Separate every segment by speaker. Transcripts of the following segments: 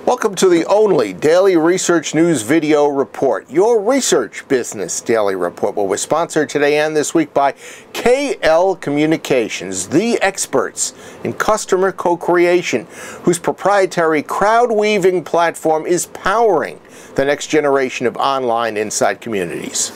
Speaker 1: Welcome to the only daily research news video report, your research business daily report. Well, we're sponsored today and this week by KL Communications, the experts in customer co-creation, whose proprietary CrowdWeaving platform is powering the next generation of online inside communities.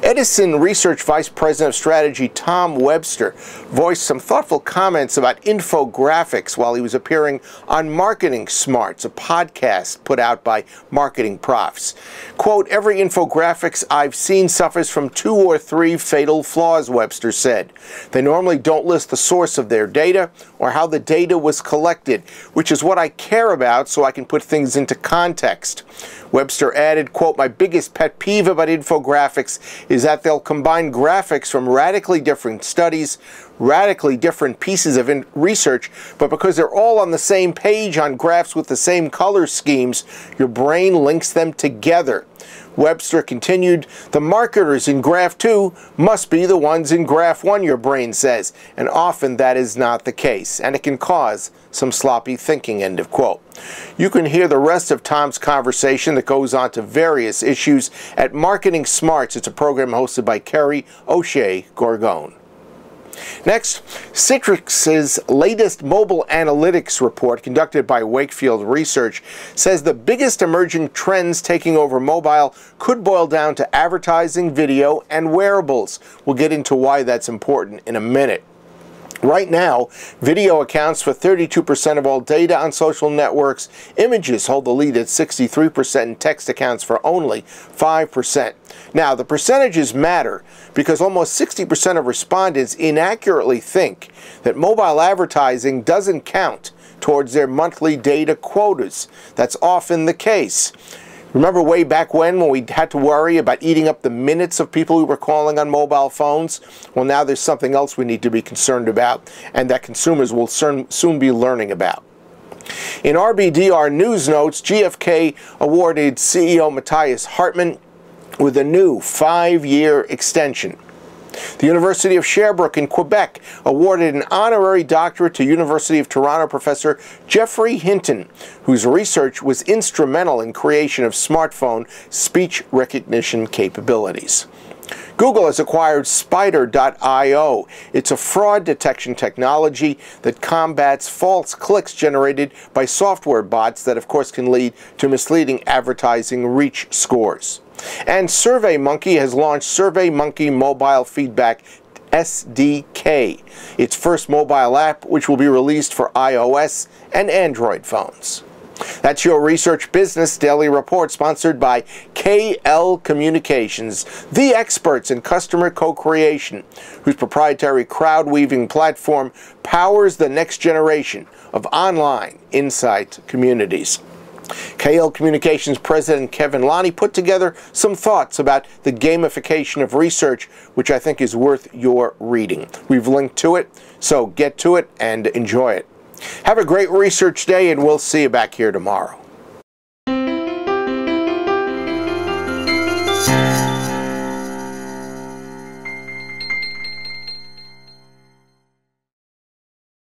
Speaker 1: Edison Research Vice President of Strategy Tom Webster voiced some thoughtful comments about infographics while he was appearing on Marketing Smarts, a podcast put out by marketing profs. Quote, "Every infographics I've seen suffers from 2 or 3 fatal flaws," Webster said. "They normally don't list the source of their data or how the data was collected, which is what I care about so I can put things into context." Webster added, quote, "My biggest pet peeve about infographics is that they'll combine graphics from radically different studies, radically different pieces of research, but because they're all on the same page on graphs with the same color schemes, your brain links them together." Webster continued, "The marketers in Graph 2 must be the ones in Graph 1, your brain says, and often that is not the case, and it can cause some sloppy thinking," end of quote. You can hear the rest of Tom's conversation that goes on to various issues at Marketing Smarts. It's a program hosted by Kerry O'Shea Gorgone. Next, Citrix's latest mobile analytics report conducted by Wakefield Research says the biggest emerging trends taking over mobile could boil down to advertising, video, and wearables. We'll get into why that's important in a minute. Right now, video accounts for 32% of all data on social networks. Images hold the lead at 63%, and text accounts for only 5%. Now, the percentages matter because almost 60% of respondents inaccurately think that mobile advertising doesn't count towards their monthly data quotas. That's often the case. Remember way back when we had to worry about eating up the minutes of people who were calling on mobile phones? Well, now there's something else we need to be concerned about, and that consumers will soon be learning about. In RBDR News Notes, GfK awarded CEO Matthias Hartmann with a new 5-year extension. The University of Sherbrooke in Quebec awarded an honorary doctorate to University of Toronto Professor Geoffrey Hinton, whose research was instrumental in creation of smartphone speech recognition capabilities. Google has acquired Spider.io. It's a fraud detection technology that combats false clicks generated by software bots that, of course, can lead to misleading advertising reach scores. And SurveyMonkey has launched SurveyMonkey Mobile Feedback SDK, its first mobile app, which will be released for iOS and Android phones. That's your Research Business Daily Report, sponsored by KL Communications, the experts in customer co-creation, whose proprietary CrowdWeaving platform powers the next generation of online insight communities. KL Communications President Kevin Lonnie put together some thoughts about the gamification of research, which I think is worth your reading. We've linked to it, so get to it and enjoy it. Have a great research day, and we'll see you back here tomorrow.